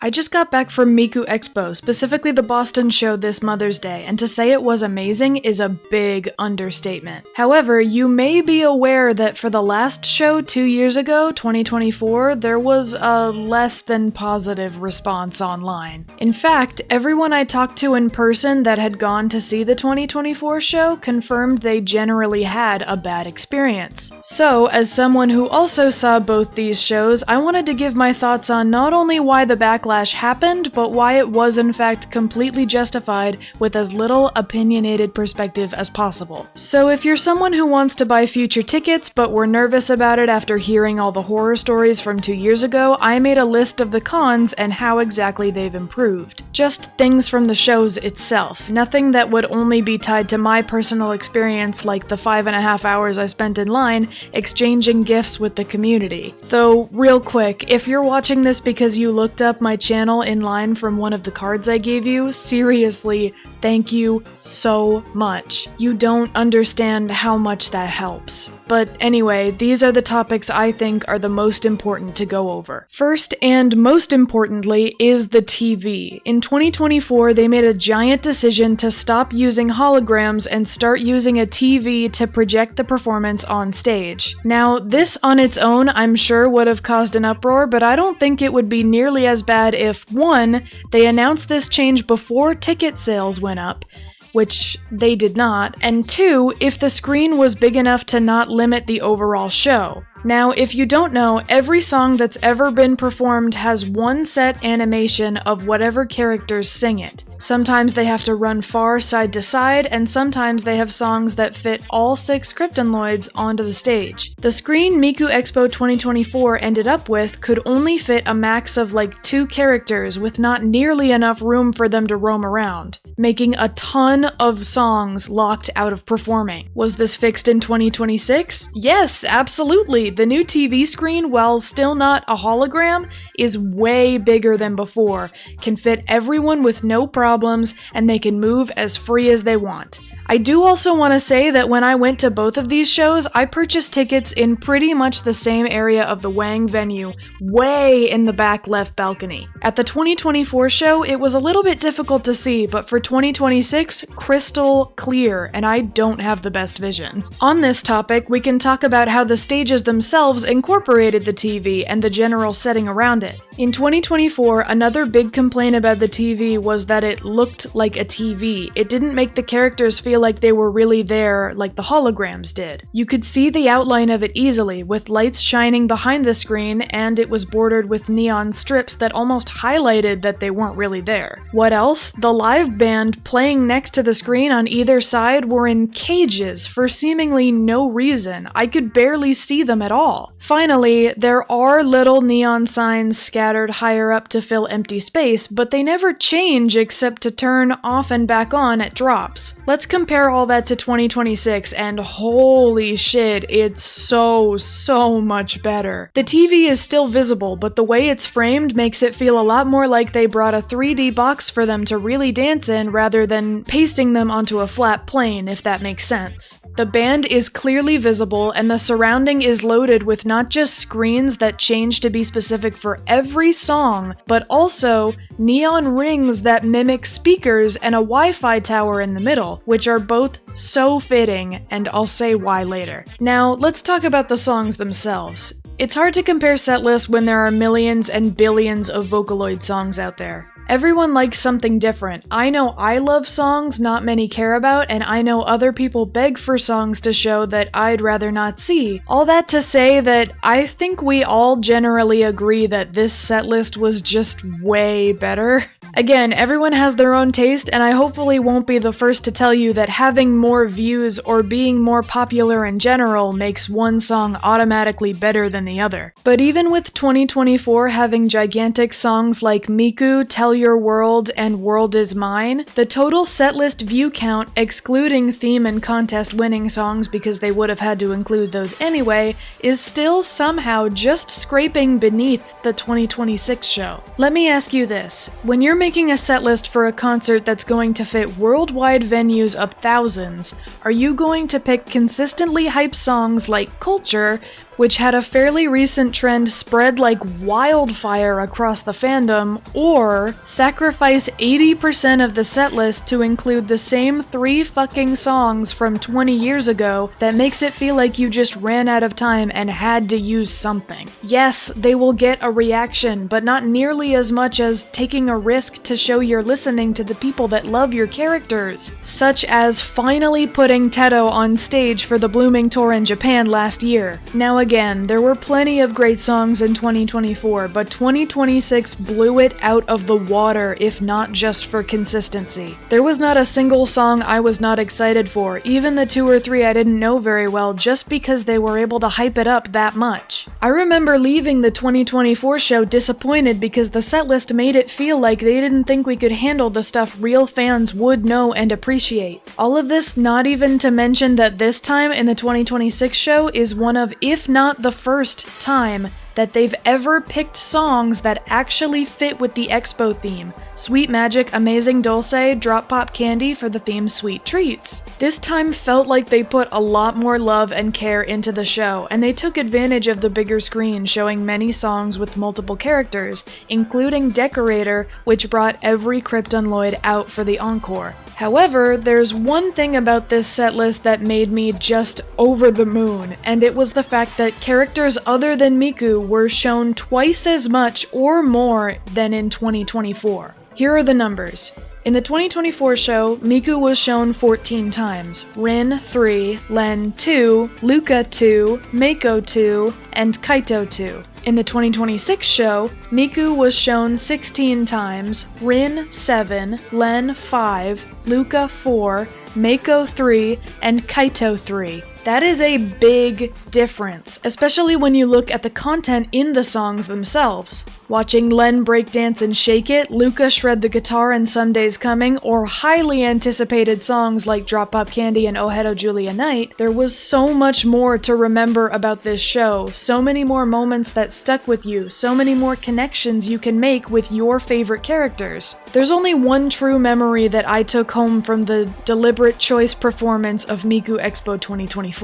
I just got back from Miku Expo, specifically the Boston show this Mother's Day, and to say it was amazing is a big understatement. However, you may be aware that for the last show 2 years ago, 2024, there was a less than positive response online. In fact, everyone I talked to in person that had gone to see the 2024 show confirmed they generally had a bad experience. So, as someone who also saw both these shows, I wanted to give my thoughts on not only why the backlash happened, but why it was in fact completely justified with as little opinionated perspective as possible. So if you're someone who wants to buy future tickets but were nervous about it after hearing all the horror stories from 2 years ago, I made a list of the cons and how exactly they've improved. Just things from the shows itself, nothing that would only be tied to my personal experience like the 5.5 hours I spent in line exchanging gifts with the community. Though, real quick, if you're watching this because you looked up my channel in line from one of the cards I gave you, seriously, thank you so much. You don't understand how much that helps. But anyway, these are the topics I think are the most important to go over. First, and most importantly, is the TV. In 2024, they made a giant decision to stop using holograms and start using a TV to project the performance on stage. Now, this on its own, I'm sure would have caused an uproar, but I don't think it would be nearly as bad if, 1, they announced this change before ticket sales went up, which they did not, and 2, if the screen was big enough to not limit the overall show. Now, if you don't know, every song that's ever been performed has one set animation of whatever characters sing it. Sometimes they have to run far side to side, and sometimes they have songs that fit all 6 Kryptoniloids onto the stage. The screen Miku Expo 2024 ended up with could only fit a max of like 2 characters with not nearly enough room for them to roam around, making a ton of songs locked out of performing. Was this fixed in 2026? Yes, absolutely. The new TV screen, while still not a hologram, is way bigger than before, can fit everyone with no problems, and they can move as free as they want. I do also want to say that when I went to both of these shows, I purchased tickets in pretty much the same area of the Wang venue, way in the back left balcony. At the 2024 show, it was a little bit difficult to see, but for 2026, crystal clear, and I don't have the best vision. On this topic, we can talk about how the stages themselves incorporated the TV and the general setting around it. In 2024, another big complaint about the TV was that it looked like a TV. It didn't make the characters feel like they were really there like the holograms did. You could see the outline of it easily, with lights shining behind the screen, and it was bordered with neon strips that almost highlighted that they weren't really there. What else? The live band playing next to the screen on either side were in cages for seemingly no reason. I could barely see them at all. Finally, there are little neon signs scattered higher up to fill empty space, but they never change except to turn off and back on at drops. Let's compare all that to 2026, and holy shit, it's so much better. The TV is still visible, but the way it's framed makes it feel a lot more like they brought a 3D box for them to really dance in rather than pasting them onto a flat plane, if that makes sense. The band is clearly visible, and the surrounding is loaded with not just screens that change to be specific for every song, but also neon rings that mimic speakers and a Wi-Fi tower in the middle, which are both so fitting, and I'll say why later. Now, let's talk about the songs themselves. It's hard to compare setlists when there are millions and billions of Vocaloid songs out there. Everyone likes something different. I know I love songs not many care about, and I know other people beg for songs to show that I'd rather not see. All that to say that I think we all generally agree that this setlist was just way better. Again, everyone has their own taste, and I hopefully won't be the first to tell you that having more views or being more popular in general makes one song automatically better than the other. But even with 2024 having gigantic songs like Miku, Tell Your World, and World Is Mine, the total setlist view count, excluding theme and contest winning songs because they would have had to include those anyway, is still somehow just scraping beneath the 2026 show. Let me ask you this. When you're making a setlist for a concert that's going to fit worldwide venues of thousands, are you going to pick consistently hyped songs like Culture, which had a fairly recent trend spread like wildfire across the fandom, or sacrifice 80% of the setlist to include the same 3 fucking songs from 20 years ago that makes it feel like you just ran out of time and had to use something. Yes, they will get a reaction, but not nearly as much as taking a risk to show you're listening to the people that love your characters, such as finally putting Teto on stage for the Blooming Tour in Japan last year. Now again, there were plenty of great songs in 2024, but 2026 blew it out of the water, if not just for consistency. There was not a single song I was not excited for, even the 2 or 3 I didn't know very well, just because they were able to hype it up that much. I remember leaving the 2024 show disappointed because the setlist made it feel like they didn't think we could handle the stuff real fans would know and appreciate. All of this not even to mention that this time in the 2026 show is one of, if not the first time, that they've ever picked songs that actually fit with the Expo theme. Sweet Magic, Amazing Dulce, Drop Pop Candy for the theme Sweet Treats. This time felt like they put a lot more love and care into the show, and they took advantage of the bigger screen, showing many songs with multiple characters, including Decorator, which brought every Kryptonloid out for the encore. However, there's one thing about this setlist that made me just over the moon, and it was the fact that characters other than Miku were shown twice as much or more than in 2024. Here are the numbers. In the 2024 show, Miku was shown 14 times, Rin 3, Len 2, Luca 2, Mako 2, and Kaito 2. In the 2026 show, Miku was shown 16 times, Rin 7, Len 5, Luca 4, Mako 3, and Kaito 3. That is a big difference, especially when you look at the content in the songs themselves. Watching Len breakdance and Shake It, Luca shred the guitar in Some Days Coming, or highly anticipated songs like Drop Pop Candy and Oh Hello Julia Night, there was so much more to remember about this show, so many more moments that stuck with you, so many more connections you can make with your favorite characters. There's only one true memory that I took home from the deliberate choice performance of Miku Expo 2024.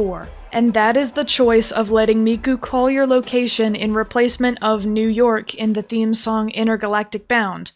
And that is the choice of letting Miku call your location in replacement of New York in the theme song Intergalactic Bound.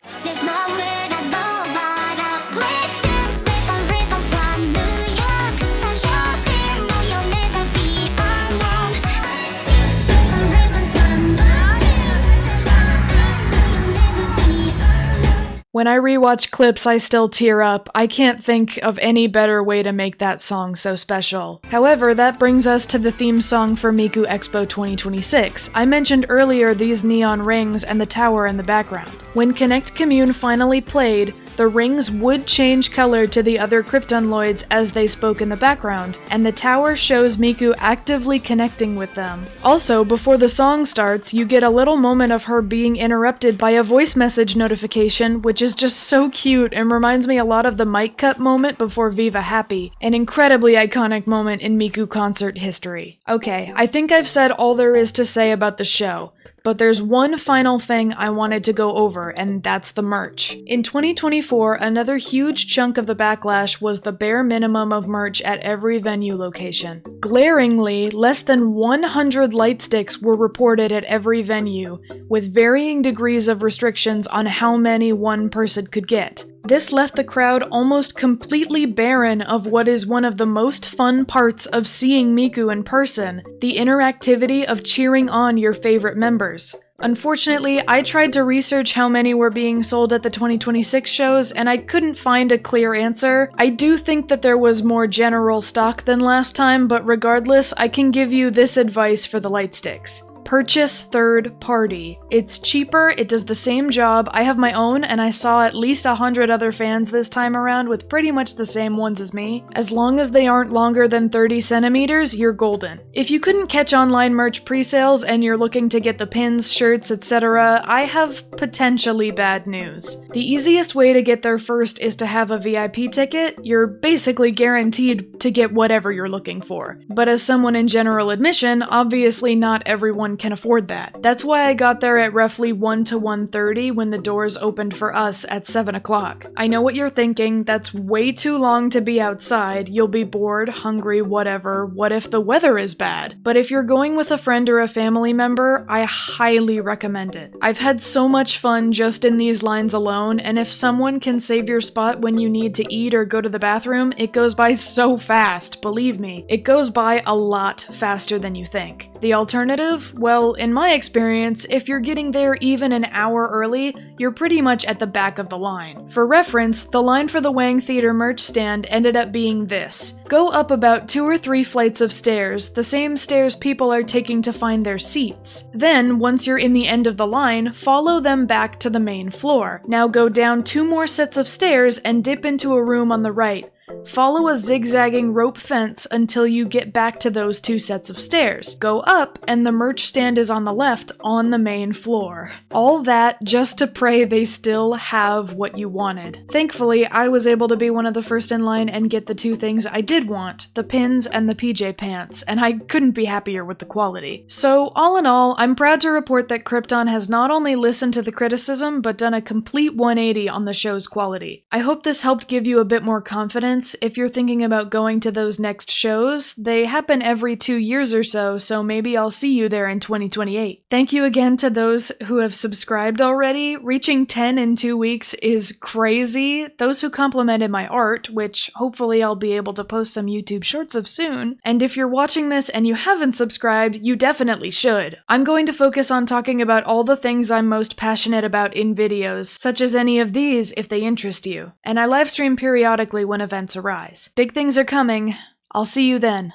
When I rewatch clips, I still tear up. I can't think of any better way to make that song so special. However, that brings us to the theme song for Miku Expo 2026. I mentioned earlier these neon rings and the tower in the background. When Connect Commune finally played, the rings would change color to the other Kryptonloids as they spoke in the background, and the tower shows Miku actively connecting with them. Also, before the song starts, you get a little moment of her being interrupted by a voice message notification, which is just so cute and reminds me a lot of the mic cut moment before Viva Happy, an incredibly iconic moment in Miku concert history. Okay, I think I've said all there is to say about the show. But there's one final thing I wanted to go over, and that's the merch. In 2024, another huge chunk of the backlash was the bare minimum of merch at every venue location. Glaringly, less than 100 light sticks were reported at every venue, with varying degrees of restrictions on how many one person could get. This left the crowd almost completely barren of what is one of the most fun parts of seeing Miku in person, the interactivity of cheering on your favorite members. Unfortunately, I tried to research how many were being sold at the 2026 shows, and I couldn't find a clear answer. I do think that there was more general stock than last time, but regardless, I can give you this advice for the light sticks. Purchase third party. It's cheaper, it does the same job. I have my own, and I saw at least 100 other fans this time around with pretty much the same ones as me. As long as they aren't longer than 30 centimeters, you're golden. If you couldn't catch online merch pre-sales and you're looking to get the pins, shirts, etc., I have potentially bad news. The easiest way to get there first is to have a VIP ticket. You're basically guaranteed to get whatever you're looking for. But as someone in general admission, obviously not everyone can afford that. That's why I got there at roughly 1 to 1:30 when the doors opened for us at 7 o'clock. I know what you're thinking, that's way too long to be outside, you'll be bored, hungry, whatever, what if the weather is bad? But if you're going with a friend or a family member, I highly recommend it. I've had so much fun just in these lines alone, and if someone can save your spot when you need to eat or go to the bathroom, it goes by so fast, believe me. It goes by a lot faster than you think. The alternative? Well, in my experience, if you're getting there even an hour early, you're pretty much at the back of the line. For reference, the line for the Wang Theater merch stand ended up being this. Go up about 2 or 3 flights of stairs, the same stairs people are taking to find their seats. Then, once you're in the end of the line, follow them back to the main floor. Now go down 2 more sets of stairs and dip into a room on the right. Follow a zigzagging rope fence until you get back to those 2 sets of stairs. Go up, and the merch stand is on the left on the main floor. All that just to pray they still have what you wanted. Thankfully, I was able to be one of the first in line and get the 2 things I did want, the pins and the PJ pants, and I couldn't be happier with the quality. So, all in all, I'm proud to report that Krypton has not only listened to the criticism, but done a complete 180 on the show's quality. I hope this helped give you a bit more confidence if you're thinking about going to those next shows. They happen every 2 years or so maybe I'll see you there in 2028. Thank you again to those who have subscribed already. Reaching 10 in 2 weeks is crazy. Those who complimented my art, which hopefully I'll be able to post some YouTube shorts of soon. And if you're watching this and you haven't subscribed, you definitely should. I'm going to focus on talking about all the things I'm most passionate about in videos, such as any of these if they interest you. And I livestream periodically when events arise. Big things are coming. I'll see you then.